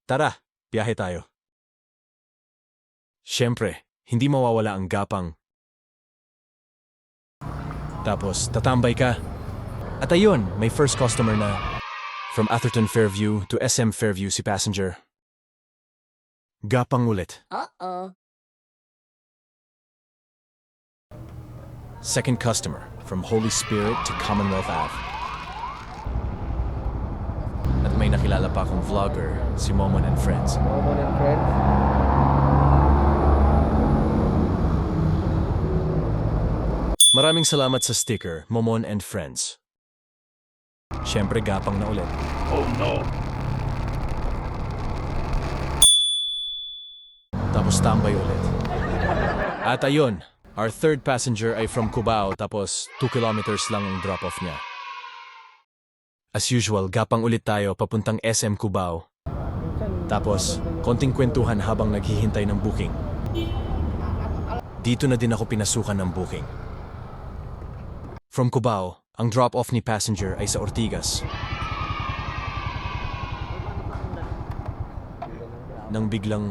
Tara, biyahe tayo. Siyempre, hindi mawawala ang gapang. Tapos, tatambay ka. At ayun, may first customer na. From Atherton Fairview to SM Fairview si passenger. Gapang ulit. Uh-oh. Second customer, from Holy Spirit to Commonwealth Ave. At may nakilala pa akong vlogger, si Momon and Friends. Momon and Friends. Maraming salamat sa sticker, Momon and Friends. Siyempre, gapang na ulit. Oh no! Tapos tambay ulit. At ayun, our third passenger ay from Cubao tapos 2 kilometers lang ang drop-off niya. As usual, gapang ulit tayo papuntang SM Cubao. Tapos, konting kwentuhan habang naghihintay ng booking. Dito na din ako pinasukan ng booking. From Cubao, ang drop-off ni passenger ay sa Ortigas. Nang biglang...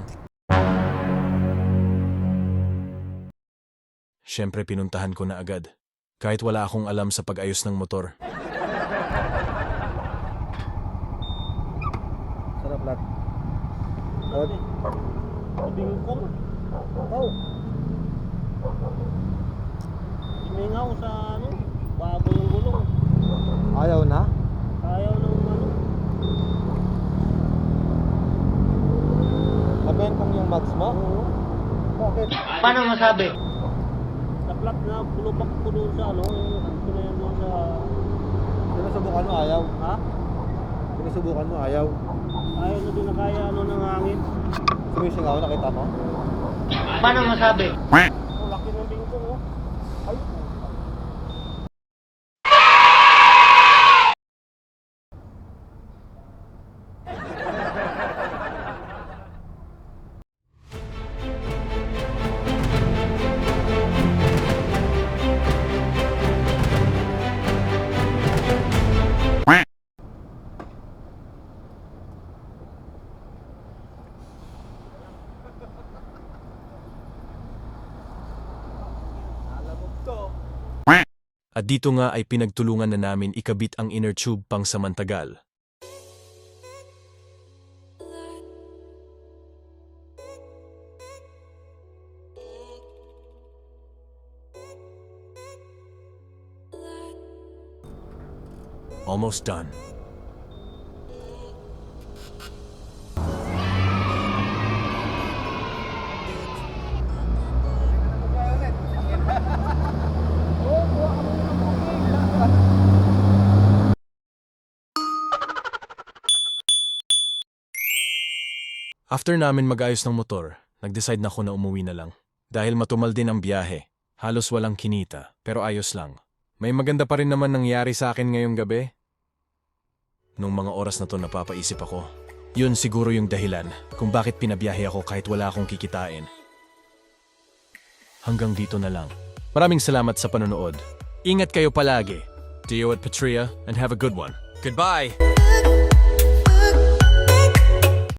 Siyempre pinuntahan ko na agad. Kahit wala akong alam sa pag-ayos ng motor. Sarap lahat. Od. Bingkong. Oh. Imingaw sa ano, bago yung gulong. Ayaw na? Ayaw ng ano. Nabentong yung mags mo? Oo. Bakit? Paano masabi? Naplat na bulubak ko doon sa ano, yung tunayan doon sa... Sinusubukan mo ayaw? Ha? Sinusubukan mo ayaw? Ayaw na din na kaya ano ng hangin. Sumisingaw, nakita mo? Paano masabi? Oh, laki ng bingkong oh. Ay. At dito nga ay pinagtulungan na namin ikabit ang inner tube pang samantagal. Almost done. After namin mag-ayos ng motor, nag-decide na ako na umuwi na lang. Dahil matumal din ang biyahe, halos walang kinita, pero ayos lang. May maganda pa rin naman nangyari sa akin ngayong gabi. Nung mga oras na to napapaisip ako. Yun siguro yung dahilan kung bakit pinabiyahe ako kahit wala akong kikitain. Hanggang dito na lang. Maraming salamat sa panonood. Ingat kayo palagi. Dio at Patria, and have a good one. Goodbye!